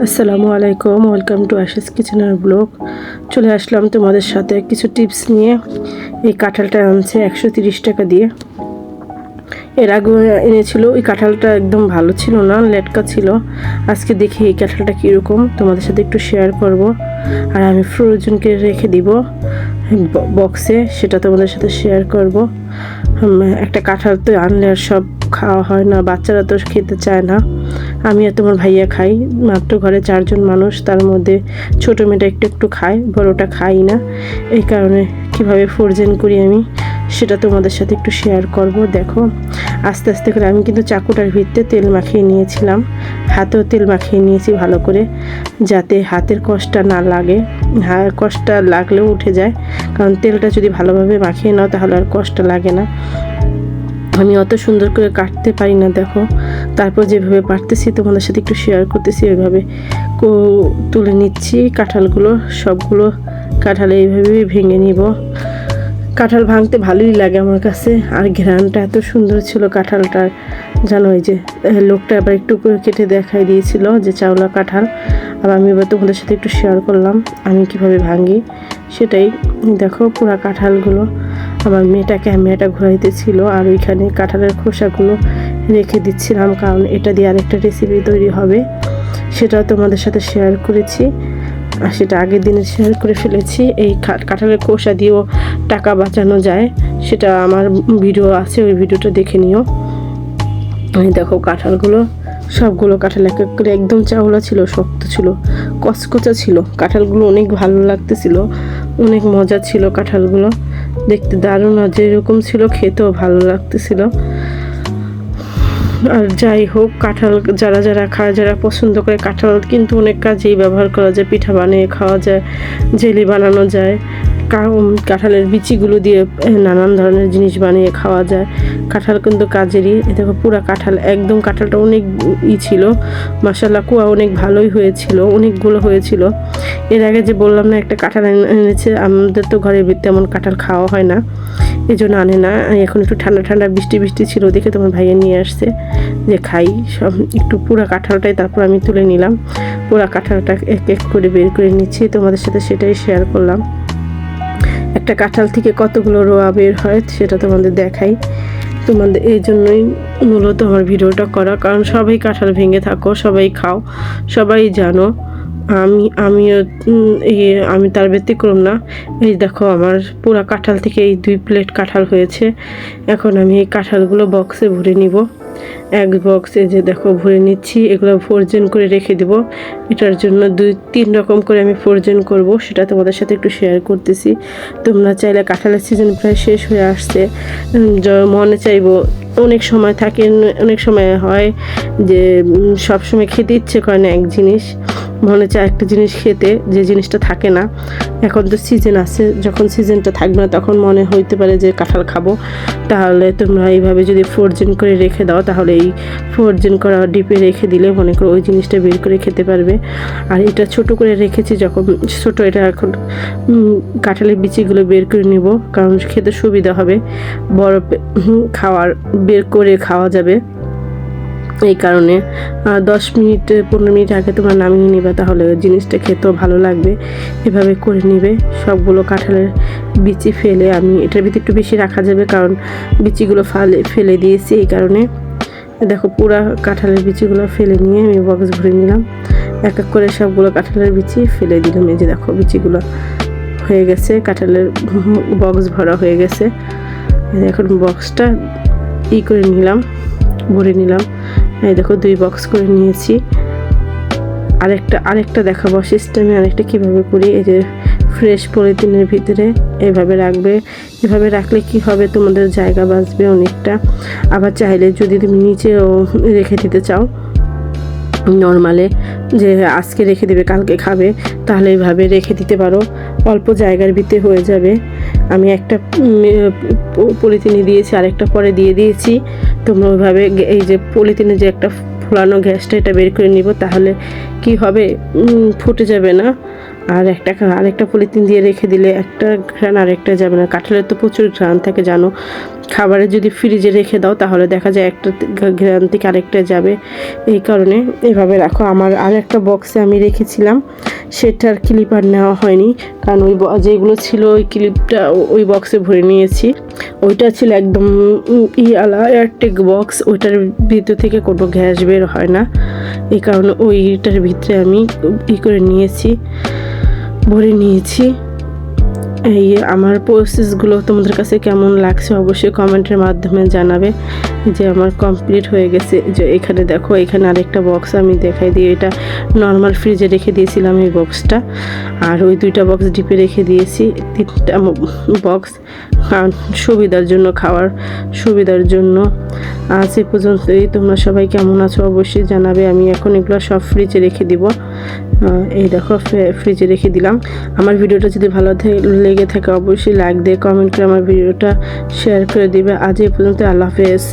আসসালামু আলাইকুম, welcome to Ashis কিচেনের ব্লগ। চলে আসলাম তোমাদের সাথে কিছু টিপস নিয়ে। এই কাঁঠালটা আনছে 130 টাকা দিয়ে। এর আগে এনেছিল, ওই কাঁঠালটা একদম ভালো ছিল না, লেটকা ছিল। আজকে দেখি এই কাঁঠালটা কীরকম, তোমাদের সাথে একটু শেয়ার করব। আর আমি ফ্রোজেন করে রেখে দিব বক্সে, সেটা তোমাদের সাথে শেয়ার করব। একটা কাঁঠাল তো আনলে আর সব খাওয়া হয় না, বাচ্চারা তো খেতে চায় না। আমি আর তোমার ভাইয়া খাই, মাত্র ঘরে 4 জন মানুষ, তার মধ্যে ছোটো মেয়েটা একটু একটু খায়, বড়োটা খাই না। এই কারণে কিভাবে ফ্রোজেন করি আমি, সেটা তোমাদের সাথে একটু শেয়ার করব। দেখো, আস্তে আস্তে করে আমি কিন্তু চাকুটার ভিতরে তেল মাখিয়ে নিয়েছিলাম, হাতেও তেল মাখিয়ে নিয়েছি ভালো করে, যাতে হাতের কষ্টটা না লাগে। কষ্টটা লাগলেও উঠে যায়, কারণ তেলটা যদি ভালোভাবে মাখিয়ে নাও তাহলে আর কষ্ট লাগে না। আমি অত সুন্দর করে কাটতে পারি না, দেখো, তারপর যেভাবে পারতেছি তোমাদের সাথে একটু শেয়ার করতেছি। ওইভাবে তুলে নিচ্ছি কাঁঠালগুলো, সবগুলো কাঁঠাল এইভাবেই ভেঙে নিব। কাঁঠাল ভাঙতে ভালোই লাগে আমার কাছে, আর ঘ্রাণটা এত সুন্দর ছিল কাঁঠালটার, জানো। এই যে লোকটা আবার একটু কেটে দেখাই দিয়েছিল যে চাওলা কাঁঠাল। আর আমি এবার তোমাদের সাথে একটু শেয়ার করলাম আমি কিভাবে ভাঙি সেটাই। দেখো, পুরা কাঁঠালগুলো আমার মেয়েটা ক্যামেরাটা ঘোরাইতেছিল, আর ওইখানে কাঁঠালের খোসাগুলো রেখে দিচ্ছিলাম, কারণ এটা দিয়ে আরেকটা রেসিপি তৈরি হবে, সেটা তোমাদের সাথে শেয়ার করেছি। আর সেটা আগের দিনে শেয়ার করে ফেলেছি। এই কাঁঠালের খোসা দিয়েও টাকা বাঁচানো যায়, সেটা আমার ভিডিও আছে, ওই ভিডিওটা দেখে নিও। এই দেখো কাঁঠালগুলো, সবগুলো কাঁঠাল এক এক করে একদম চাওলা ছিল, শক্ত ছিল, কচকচা ছিল। কাঁঠালগুলো অনেক ভালো লাগতেছিল, অনেক মজা ছিল কাঁঠালগুলো, দেখতে দারুণ, আর যেরকম ছিল খেতেও ভালো লাগতেছিল। আর যাই হোক, কাঁঠাল যারা খায়, যারা পছন্দ করে, কাঁঠাল কিন্তু অনেক কাজেই ব্যবহার করা যায়। পিঠা বানিয়ে খাওয়া যায়, জেলি বানানো যায়, কাঁঠালের বিচিগুলো দিয়ে নানান ধরনের জিনিস বানিয়ে খাওয়া যায়। কাঁঠাল কিন্তু কাজেরই। দেখো, পুরা কাঁঠাল, একদম কাঁঠালটা অনেক ছিল, মাশাআল্লাহ, কুয়া অনেক ভালোই হয়েছিল, অনেকগুলো হয়েছিল। এর আগে যে বললাম না একটা কাঁঠাল এনেছে, আমাদের তো ঘরের তেমন কাঁঠাল খাওয়া হয় না, এই জন্য আনে না। এখন একটু ঠান্ডা ঠান্ডা বৃষ্টি বৃষ্টি ছিল দেখে তোমার ভাইয়া নিয়ে আসছে যে খাই সব, একটু পুরা কাঁঠালটাই তারপর আমি তুলে নিলাম। পুরা কাঁঠালটা এক এক করে বের করে নিচ্ছি, তোমাদের সাথে সেটাই শেয়ার করলাম। একটা কাঁঠাল থেকে কতগুলো রোয়া বের হয় সেটা তোমাদের দেখাই। তোমাদের এই জন্যই মূলত আমার ভিডিওটা করা, কারণ সবাই কাঁঠাল ভেঙে থাকো, সবাই খাও, সবাই জানো। আমি তার ব্যতিক্রম না। এই দেখো, আমার পুরা কাঁঠাল থেকে এই 2 প্লেট কাঁঠাল হয়েছে। এখন আমি এই কাঁঠালগুলো বক্সে ভরে নিব, এক বক্সে যে দেখো ভরে নিচ্ছি। এগুলো ফ্রোজেন করে রেখে দেব, এটার জন্য 2-3 রকম করে আমি ফ্রোজেন করব, সেটা তোমাদের সাথে একটু শেয়ার করতেছি। তোমরা চাইলে, কাঁঠালের সিজন প্রায় শেষ হয়ে আসছে, মনে চাইবো, অনেক সময় থাকে, অনেক সময় হয় যে সব সময় খেতে ইচ্ছে করে না এক জিনিস, মনে চায় একটা জিনিস খেতে, যে জিনিসটা থাকে না। এখন তো সিজন আছে, যখন সিজনটা থাকবে না তখন মনে হইতে পারে যে কাঁঠাল খাবো। তাহলে তোমরা এইভাবে যদি ফ্রোজেন করে রেখে দাও, তাহলে এই ফ্রোজেন করা ডিপে রেখে দিলে মনে করো ওই জিনিসটা বের করে খেতে পারবে। আর এটা ছোট করে রেখেছি, যখন ছোট, এটা এখন কাঁঠালের বিচিগুলো বের করে নিব, কারণ খেতে সুবিধা হবে, বড় বের করে খাওয়া যাবে। এই কারণে 10-15 মিনিট আগে তোমরা নামিয়ে নিবে, তাহলে জিনিসটা খেতেও ভালো লাগবে। এভাবে করে নিবে সবগুলো কাঁঠালের বিচি ফেলে। আমি এটার ভিতরে একটু বেশি রাখা যাবে, কারণ বিচিগুলো ফেলে দিয়েছি, এই কারণে। দেখো, পুরা কাঁঠালের বিচিগুলো ফেলে নিয়ে আমি বক্স ভরে নিলাম, এক এক করে সবগুলো কাঁঠালের বিচি ফেলে দিলাম। এই যে দেখো, বিচিগুলো হয়ে গেছে, কাঁঠালের বক্স ভরা হয়ে গেছে। এখন বক্সটা করে নিলাম, ভরে নিলাম। এই দেখো, 2 বক্স করে নিয়েছি। আরেকটা দেখাবো সিস্টেমে, আরেকটা কীভাবে করি। এই যে ফ্রেশ পলিথিনের ভিতরে এভাবে রাখবে, এভাবে রাখলে কি হবে, তোমাদের জায়গা বাঁচবে অনেকটা। আবার চাইলে যদি তুমি নিচেও রেখে দিতে চাও, নর্মালে যে আজকে রেখে দেবে কালকে খাবে, তাহলে এইভাবে রেখে দিতে পারো, অল্প জায়গার ভিতরে হয়ে যাবে। আমি একটা পলিথিনে দিয়েছি, আরেকটা পরে দিয়ে দিয়েছি। তোমরা ওইভাবে এই যে পলিথিনে যে একটা ফোলানো গ্যাসটা, এটা বের করে নিব, তাহলে কি হবে, ফুটে যাবে না। আর আরেকটা পলিথিন দিয়ে রেখে দিলে একটা ঘ্রাণ আরেকটা যাবে না। কাঁঠালের তো প্রচুর ঘ্রাণ থাকে জানো, খাবারে যদি ফ্রিজে রেখে দাও তাহলে দেখা যায় একটা ঘ্রাণ থেকে আরেকটা যাবে, এই কারণে এভাবে রাখো। আমার আরেকটা বক্সে আমি রেখেছিলাম, সেটার ক্লিপ আর নেওয়া হয়নি, কারণ ওই যেগুলো ছিল ওই ক্লিপটা ওই বক্সে ভরে নিয়েছি। ওইটা ছিল একদম ইয়ালা এয়ারটেক বক্স, ওইটার ভিতর থেকে কোনো গ্যাস বের হয় না, এই কারণে ওইটার ভিতরে আমি করে নিয়েছি, ভরে নিয়েছি। এই আমার প্রসেসগুলো তোমাদের কাছে কেমন লাগছে অবশ্যই কমেন্টের মাধ্যমে জানাবে। যে আমার কমপ্লিট হয়ে গেছে। যে এখানে দেখো, এখানে আরেকটা বক্স আমি দেখাই দিই, এটা নর্মাল ফ্রিজে রেখে দিয়েছিলাম এই বক্সটা, আর ওই দুইটা বক্স ডিপে রেখে দিয়েছি, 3টা বক্স সুবিধার জন্য, খাওয়ার সুবিধার জন্য। আজ এ পর্যন্তই। তোমরা সবাই কেমন আছো অবশ্যই জানাবে। আমি এখন এগুলো সব ফ্রিজে রেখে দিব। এই দেখো ফ্রিজে রেখে দিলাম। আমার ভিডিওটা যদি ভালো লেগে থাকে অবশ্যই লাইক দিয়ে কমেন্ট করে আমার ভিডিওটা শেয়ার করে দিবে। আজ এই পর্যন্ত, আল্লাহ হাফেজ।